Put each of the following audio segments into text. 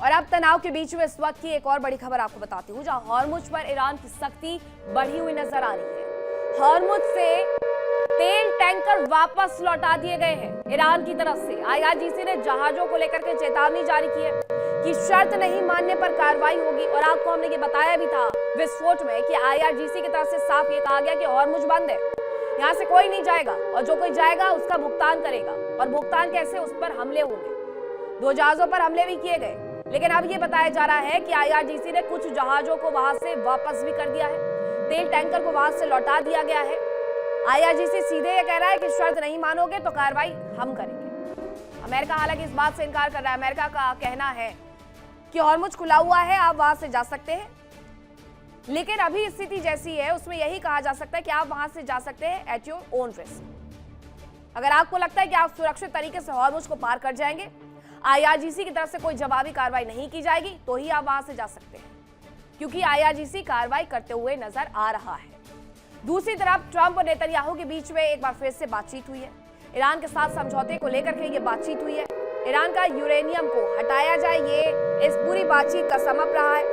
और अब तनाव के बीच में इस वक्त की एक और बड़ी खबर आपको बताती हूँ, जहां हॉर्मुज पर ईरान की सख्ती बढ़ी हुई नजर आ रही है। हॉर्मुज से तेल टैंकर वापस लौटा दिए गए हैं ईरान की तरफ से। आईआरजीसी ने जहाजों को लेकर के चेतावनी जारी की है कि शर्त नहीं मानने पर कार्रवाई होगी। और आपको हमने ये बताया भी था विस्फोट में कि आईआरजीसी की तरफ से साफ ये कहा गया कि हॉर्मुज बंद है, यहाँ से कोई नहीं जाएगा और जो कोई जाएगा उसका भुगतान करेगा। और भुगतान कैसे? उस पर हमले होंगे। 2 जहाजों पर हमले भी किए गए, लेकिन अब ये बताया जा रहा है कि आईआरजीसी ने कुछ जहाजों को वहां से वापस भी कर दिया है, तेल टैंकर को वहां से लौटा दिया गया है। आईआरजीसी सीधे ये कह रहा है कि शर्त नहीं मानोगे तो कार्रवाई हम करेंगे। अमेरिका हालांकि इस बात से इनकार कर रहा है। अमेरिका का कहना है कि हॉर्मुज खुला हुआ है, आप वहां से जा सकते हैं, लेकिन अभी स्थिति जैसी है उसमें यही कहा जा सकता है कि आप वहां से जा सकते हैं एट योर ओन रिस्क। अगर आपको लगता है कि आप सुरक्षित तरीके से हॉर्मुज को पार कर जाएंगे, आईआरजीसी की तरफ से कोई जवाबी कार्रवाई नहीं की जाएगी, तो ही आप वहां से जा सकते हैं, क्योंकि आईआरजीसी कार्रवाई करते हुए नजर आ रहा है। दूसरी तरफ ट्रंप और नेतन्याहू के बीच में एक बार फिर से बातचीत हुई है। ईरान के साथ समझौते को लेकर के ये बातचीत हुई है। ईरान का यूरेनियम को हटाया जाए, ये इस पूरी बातचीत का समप रहा है।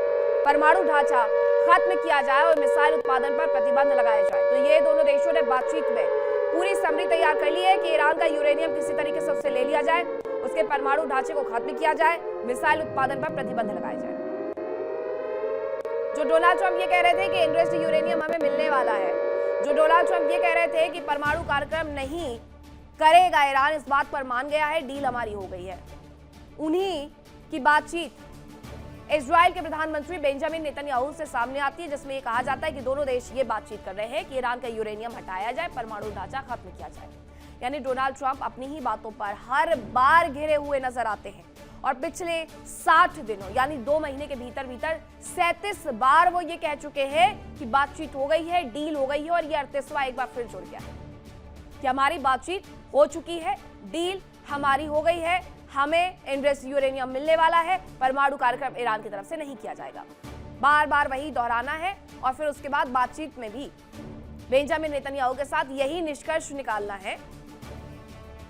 परमाणु ढांचा खत्म किया जाए और मिसाइल उत्पादन पर प्रतिबंध लगाया जाए। तो ये दोनों देशों ने बातचीत में पूरी समरी तैयार कर ली है कि ईरान का यूरेनियम किसी तरीके से उससे ले लिया जाए, उसके परमाणु ढांचे को खत्म किया जाए, मिसाइल उत्पादन पर प्रतिबंध लगाया जाए। जो डोनाल्ड ट्रंप ये कह रहे थे कि इनरेस्ट यूरेनियम हमें मिलने वाला है, जो डोनाल्ड ट्रंप ये कह रहे थे कि परमाणु कार्यक्रम नहीं करेगा ईरान, इस बात पर मान गया है, डील हमारी हो गई है। उन्हीं की बातचीत इजराइल के प्रधानमंत्री बेंजामिन नेतन्याहू से सामने आती है, जिसमें ये कहा जाता है कि दोनों देश ये बातचीत कर रहे हैं कि ईरान का यूरेनियम हटाया जाए, परमाणु ढांचा खत्म किया जाए। यानी डोनाल्ड ट्रंप अपनी ही बातों पर हर बार घिरे हुए नजर आते हैं और पिछले 60 दिनों यानी 2 महीने के भीतर 37 बार वो ये कह चुके हैं कि बातचीत हो गई है, डील हो गई है, और ये 38वां एक बार फिर जुड़ गया है कि हमारी बातचीत हो चुकी है, डील हमारी हो गई है, हमें इनरेस्ट यूरेनियम मिलने वाला है, परमाणु कार्यक्रम ईरान की तरफ से नहीं किया जाएगा। बार बार वही दोहराना है और फिर उसके बाद बातचीत में भी बेंजामिन नेतन्याहू के साथ यही निष्कर्ष निकालना है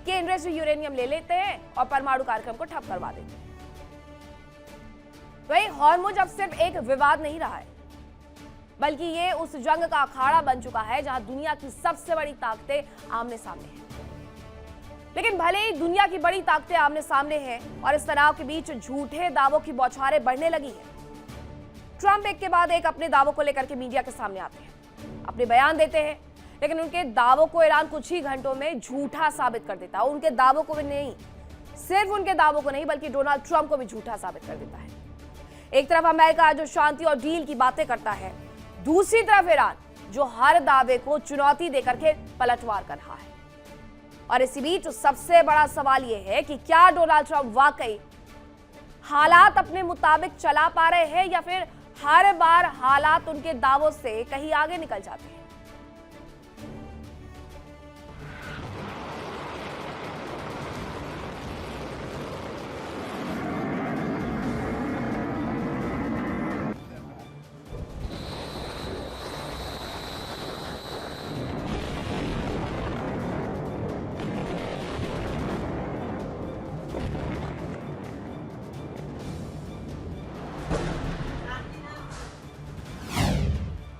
कि इनरेस्ट यूरेनियम ले लेते हैं और परमाणु कार्यक्रम को ठप करवा देते हैं। वही हॉर्मुज अब सिर्फ एक विवाद नहीं रहा है, बल्कि ये उस जंग का अखाड़ा बन चुका है जहां दुनिया की सबसे बड़ी ताकतें आमने सामने हैं। लेकिन भले ही दुनिया की बड़ी ताकतें आमने सामने हैं और इस तनाव के बीच झूठे दावों की बौछारें बढ़ने लगी हैं। ट्रंप एक के बाद एक अपने दावों को लेकर के मीडिया के सामने आते हैं, अपने बयान देते हैं, लेकिन उनके दावों को ईरान कुछ ही घंटों में झूठा साबित कर देता है। उनके दावों को भी नहीं, सिर्फ उनके दावों को नहीं, बल्कि डोनाल्ड ट्रंप को भी झूठा साबित कर देता है। एक तरफ अमेरिका जो शांति और डील की बातें करता है, दूसरी तरफ ईरान जो हर दावे को चुनौती देकर के पलटवार कर रहा है। और इसी बीच सबसे बड़ा सवाल यह है कि क्या डोनाल्ड ट्रंप वाकई हालात अपने मुताबिक चला पा रहे हैं या फिर हर बार हालात उनके दावों से कहीं आगे निकल जाते हैं।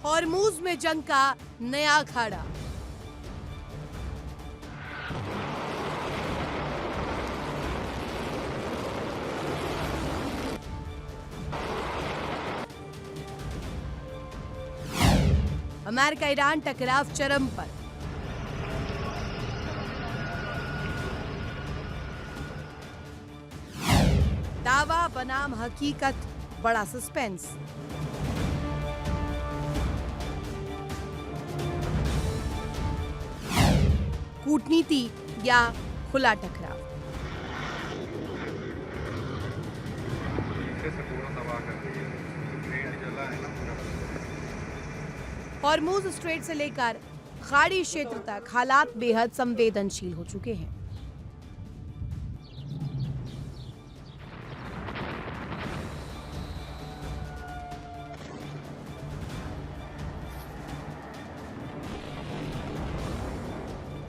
हॉर्मुज में जंग का नया अखाड़ा। अमेरिका ईरान टकराव चरम पर। दावा बनाम हकीकत, बड़ा सस्पेंस। कूटनीति या खुला टकराव। हॉर्मुज स्ट्रेट से लेकर खाड़ी क्षेत्र तक हालात बेहद संवेदनशील हो चुके हैं।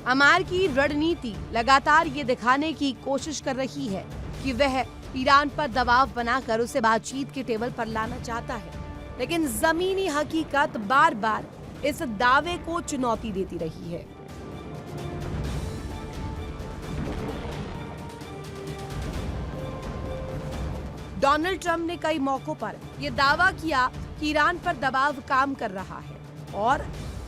अमेरिकी रणनीति लगातार ये दिखाने की कोशिश कर रही है कि वह ईरान पर दबाव बनाकर उसे बातचीत के टेबल पर लाना चाहता है, लेकिन जमीनी हकीकत बार बार इस दावे को चुनौती देती रही है। डोनाल्ड ट्रंप ने कई मौकों पर यह दावा किया कि ईरान पर दबाव काम कर रहा है और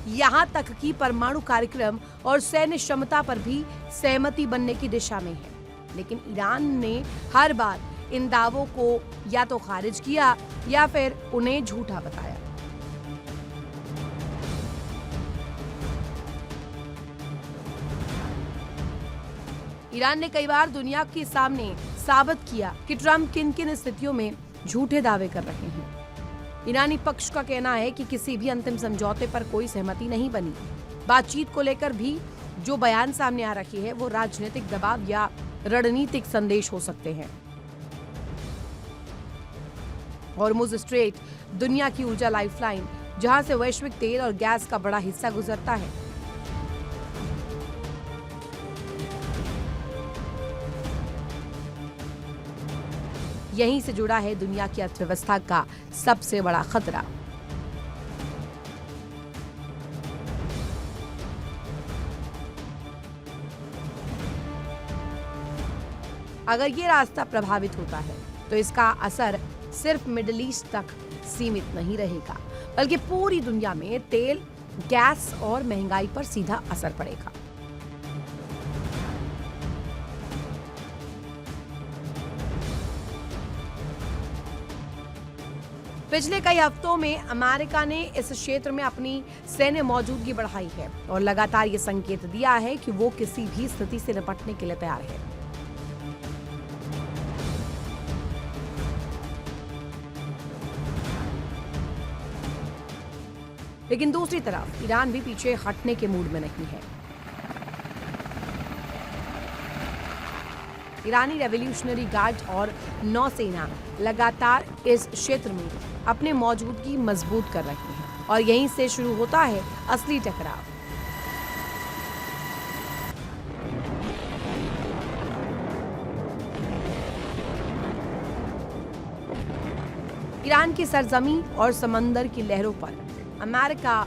यहां तक कि परमाणु कार्यक्रम और सैन्य क्षमता पर भी सहमति बनने की दिशा में है, लेकिन ईरान ने हर बार इन दावों को या तो खारिज किया या फिर उन्हें झूठा बताया। ईरान ने कई बार दुनिया के सामने साबित किया कि ट्रंप किन किन स्थितियों में झूठे दावे कर रहे हैं। ईरानी पक्ष का कहना है कि किसी भी अंतिम समझौते पर कोई सहमति नहीं बनी। बातचीत को लेकर भी जो बयान सामने आ रहे हैं वो राजनीतिक दबाव या रणनीतिक संदेश हो सकते हैं। हॉर्मुज स्ट्रेट दुनिया की ऊर्जा लाइफलाइन, जहां से वैश्विक तेल और गैस का बड़ा हिस्सा गुजरता है। यहीं से जुड़ा है दुनिया की अर्थव्यवस्था का सबसे बड़ा खतरा। अगर ये रास्ता प्रभावित होता है तो इसका असर सिर्फ मिडिल ईस्ट तक सीमित नहीं रहेगा, बल्कि पूरी दुनिया में तेल, गैस और महंगाई पर सीधा असर पड़ेगा। पिछले कई हफ्तों में अमेरिका ने इस क्षेत्र में अपनी सैन्य मौजूदगी बढ़ाई है और लगातार ये संकेत दिया है कि वो किसी भी स्थिति से निपटने के लिए तैयार है। लेकिन दूसरी तरफ ईरान भी पीछे हटने के मूड में नहीं है। ईरानी रेवोल्यूशनरी गार्ड और नौसेना लगातार इस क्षेत्र में अपनी मौजूदगी मजबूत कर रहे हैं और यहीं से शुरू होता है असली टकराव। ईरान की सरजमी और समंदर की लहरों पर अमेरिका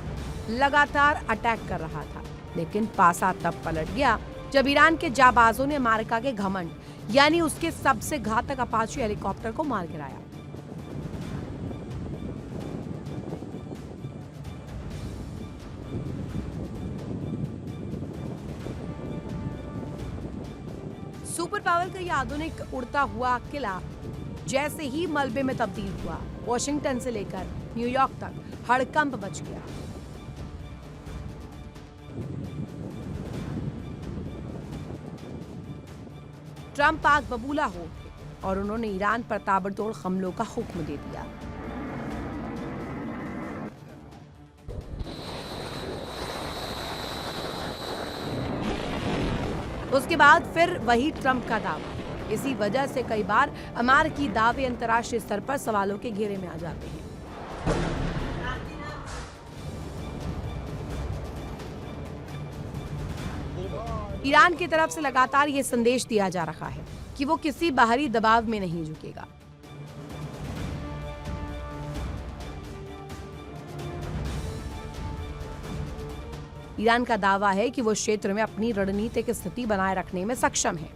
लगातार अटैक कर रहा था, लेकिन पासा तब पलट गया जब ईरान के जाबाजों ने अमेरिका के घमंड यानी उसके सबसे घातक अपाचे हेलीकॉप्टर को मार गिराया। सुपर पावर का यह आधुनिक उड़ता हुआ किला जैसे ही मलबे में तब्दील हुआ, वॉशिंगटन से लेकर न्यूयॉर्क तक हड़कंप मच गया। ट्रंप पाक बबूला हो उठे और उन्होंने ईरान पर ताबड़तोड़ हमलों का हुक्म दे दिया। उसके बाद फिर वही ट्रंप का दावा। इसी वजह से कई बार अमेरिकी दावे अंतर्राष्ट्रीय स्तर पर सवालों के घेरे में आ जाते हैं। ईरान की तरफ से लगातार ये संदेश दिया जा रहा है कि वो किसी बाहरी दबाव में नहीं झुकेगा। ईरान का दावा है कि वो क्षेत्र में अपनी रणनीतिक स्थिति बनाए रखने में सक्षम है।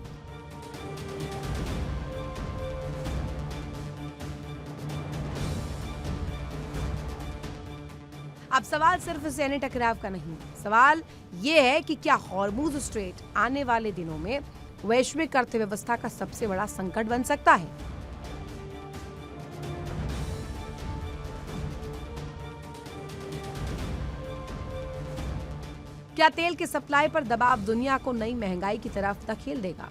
अब सवाल सिर्फ सैन्य टकराव का नहीं, सवाल ये है कि क्या हॉर्मुज स्ट्रेट आने वाले दिनों में वैश्विक अर्थव्यवस्था का सबसे बड़ा संकट बन सकता है। क्या तेल की सप्लाई पर दबाव दुनिया को नई महंगाई की तरफ धकेल देगा?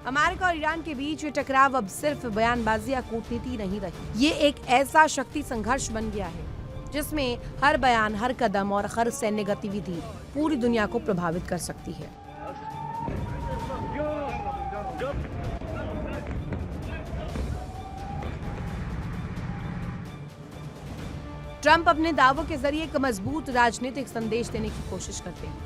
अमेरिका और ईरान के बीच ये टकराव अब सिर्फ बयानबाजी या कूटनीति नहीं रही। ये एक ऐसा शक्ति संघर्ष बन गया है जिसमें हर बयान, हर कदम और हर सैन्य गतिविधि पूरी दुनिया को प्रभावित कर सकती है। ट्रंप अपने दावों के जरिए एक मजबूत राजनीतिक संदेश देने की कोशिश करते हैं,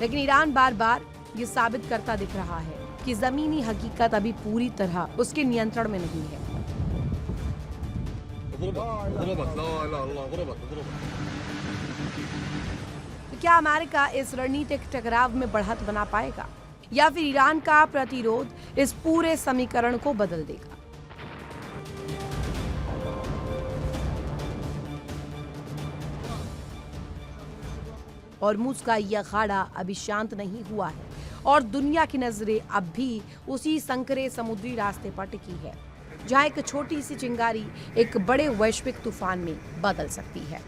लेकिन ईरान बार बार ये साबित करता दिख रहा है कि जमीनी हकीकत अभी पूरी तरह उसके नियंत्रण में नहीं है। तो क्या अमेरिका इस रणनीतिक टकराव में बढ़त बना पाएगा या फिर ईरान का प्रतिरोध इस पूरे समीकरण को बदल देगा? हॉर्मुज़ का यह अखाड़ा अभी शांत नहीं हुआ है और दुनिया की नजरें अब भी उसी संकरे समुद्री रास्ते पर टिकी है, जहां एक छोटी सी चिंगारी एक बड़े वैश्विक तूफान में बदल सकती है।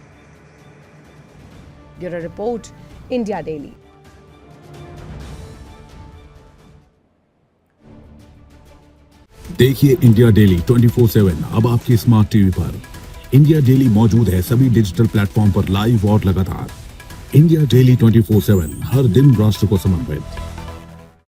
Bureau report, India daily. देखिए इंडिया डेली 24/7 अब आपकी स्मार्ट टीवी पर। इंडिया डेली मौजूद है सभी डिजिटल प्लेटफॉर्म पर लाइव और लगातार। इंडिया डेली 24/7 हर दिन राष्ट्र को समर्पित।